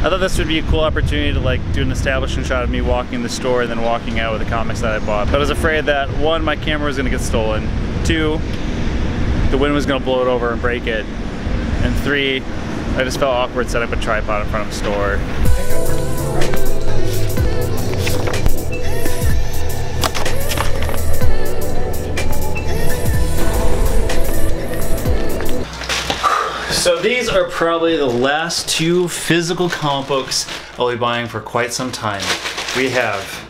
I thought this would be a cool opportunity to like do an establishing shot of me walking the store and then walking out with the comics that I bought. But I was afraid that one, my camera was gonna get stolen. Two, the wind was gonna blow it over and break it. And three, I just felt awkward setting up a tripod in front of a store. So these are probably the last two physical comic books I'll be buying for quite some time. We have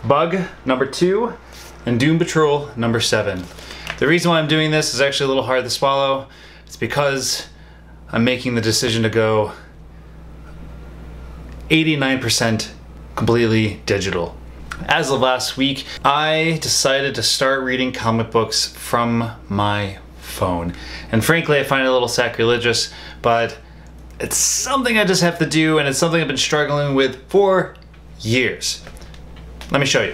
Bug #2 and Doom Patrol #7. The reason why I'm doing this is actually a little hard to swallow. It's because I'm making the decision to go 89% completely digital. As of last week, I decided to start reading comic books from my phone. And frankly, I find it a little sacrilegious, but it's something I just have to do, and it's something I've been struggling with for years. Let me show you.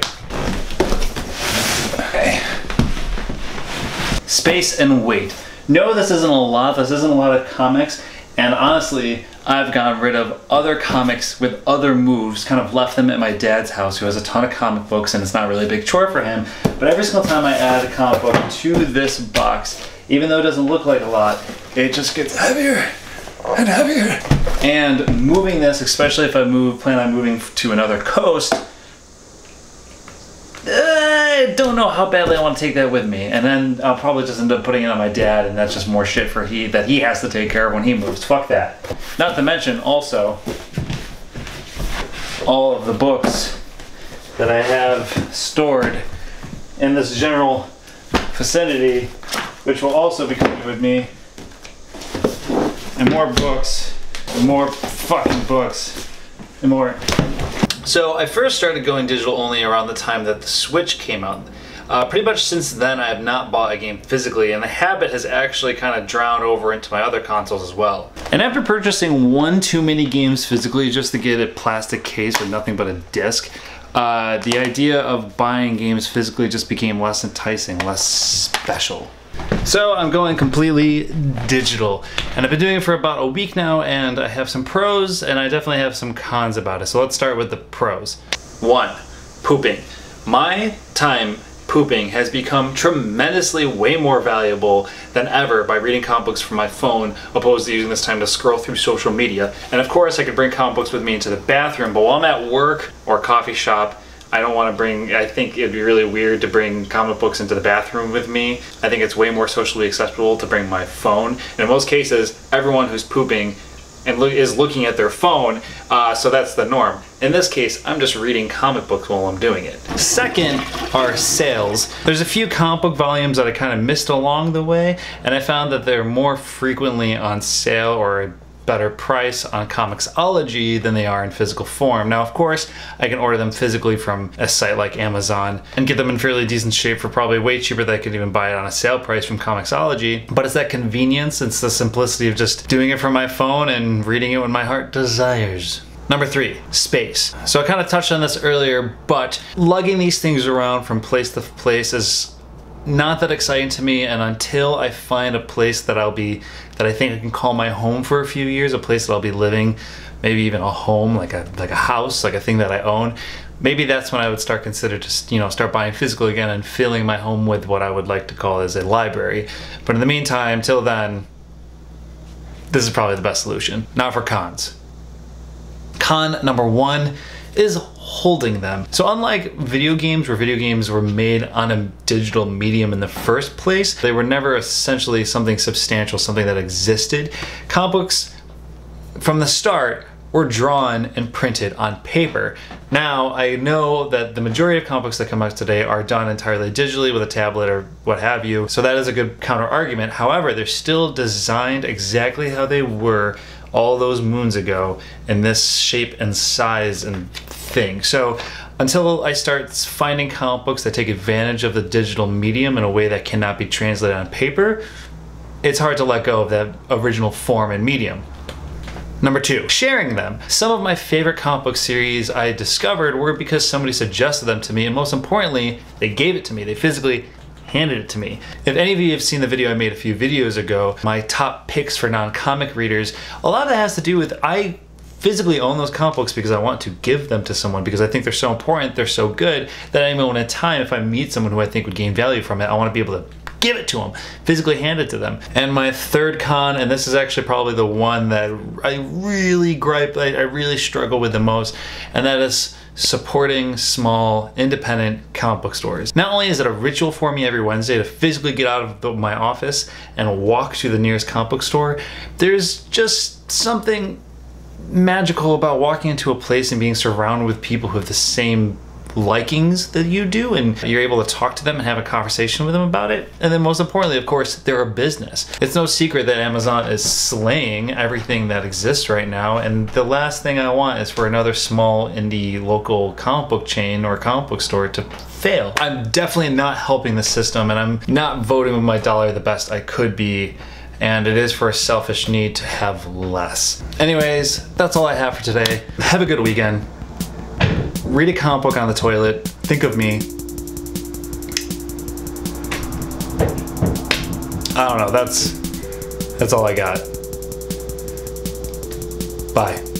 Okay. Space and weight. No, this isn't a lot. This isn't a lot of comics, and honestly, I've gotten rid of other comics with other moves, kind of left them at my dad's house, who has a ton of comic books, and it's not really a big chore for him. But every single time I add a comic book to this box, even though it doesn't look like a lot, it just gets heavier and heavier. And moving this, especially if I plan on moving to another coast, I don't know how badly I want to take that with me. And then I'll probably just end up putting it on my dad, and that's just more shit that he has to take care of when he moves. Fuck that. Not to mention also all of the books that I have stored in this general vicinity, which will also be coming with me. And more books, and more fucking books, and more. So I first started going digital only around the time that the Switch came out. Pretty much since then I have not bought a game physically, and the habit has actually kind of drowned over into my other consoles as well. And after purchasing one too many games physically just to get a plastic case with nothing but a disc, the idea of buying games physically just became less enticing, less special. So I'm going completely digital, and I've been doing it for about a week now, and I have some pros and I definitely have some cons about it. So let's start with the pros. 1, pooping. My time pooping has become tremendously way more valuable than ever by reading comic books from my phone, opposed to using this time to scroll through social media. And of course I could bring comic books with me into the bathroom, but while I'm at work or coffee shop, I don't want to I think it'd be really weird to bring comic books into the bathroom with me. I think it's way more socially acceptable to bring my phone. And in most cases, everyone who's pooping and is looking at their phone, so that's the norm. In this case, I'm just reading comic books while I'm doing it. Second are sales. There's a few comic book volumes that I kind of missed along the way, and I found that they're more frequently on sale or a better price on Comixology than they are in physical form. Now, of course, I can order them physically from a site like Amazon and get them in fairly decent shape for probably way cheaper than I could even buy it on a sale price from Comixology. But it's that convenience, it's the simplicity of just doing it from my phone and reading it when my heart desires. Number 3, space. So I kind of touched on this earlier, but lugging these things around from place to place is not that exciting to me, and until I find a place that I think I can call my home for a few years, a place that I'll be living, maybe even a home, like a house, like a thing that I own, maybe that's when I would consider just, start buying physical again and filling my home with what I would like to call as a library. But in the meantime, till then, this is probably the best solution. Now for cons. Con number 1 is holding them. So unlike video games, where video games were made on a digital medium in the first place, they were never essentially something substantial, something that existed. Comic books from the start were drawn and printed on paper. Now, I know that the majority of comic books that come out today are done entirely digitally with a tablet or what have you, so that is a good counter argument. However, they're still designed exactly how they were all those moons ago in this shape and size and thing. So until I start finding comic books that take advantage of the digital medium in a way that cannot be translated on paper, it's hard to let go of that original form and medium. Number 2, sharing them. Some of my favorite comic book series I discovered were because somebody suggested them to me, and most importantly, they gave it to me. They physically handed it to me. If any of you have seen the video I made a few videos ago, my top picks for non-comic readers, a lot of that has to do with I physically own those comic books because I want to give them to someone, because I think they're so important, they're so good, that at any moment in time, if I meet someone who I think would gain value from it, I want to be able to give it to them, physically hand it to them. And my third con, and this is actually probably the one that I really I really struggle with the most, and that is supporting small independent comic book stores. Not only is it a ritual for me every Wednesday to physically get out of my office and walk to the nearest comic book store, there's just something magical about walking into a place and being surrounded with people who have the same likings that you do, and you're able to talk to them and have a conversation with them about it. And then most importantly, of course, they're a business. It's no secret that Amazon is slaying everything that exists right now, and the last thing I want is for another small indie local comic book chain or comic book store to fail. I'm definitely not helping the system, and I'm not voting with my dollar the best I could be, and it is for a selfish need to have less. Anyways, that's all I have for today. Have a good weekend. Read a comic book on the toilet. Think of me. I don't know, that's all I got. Bye.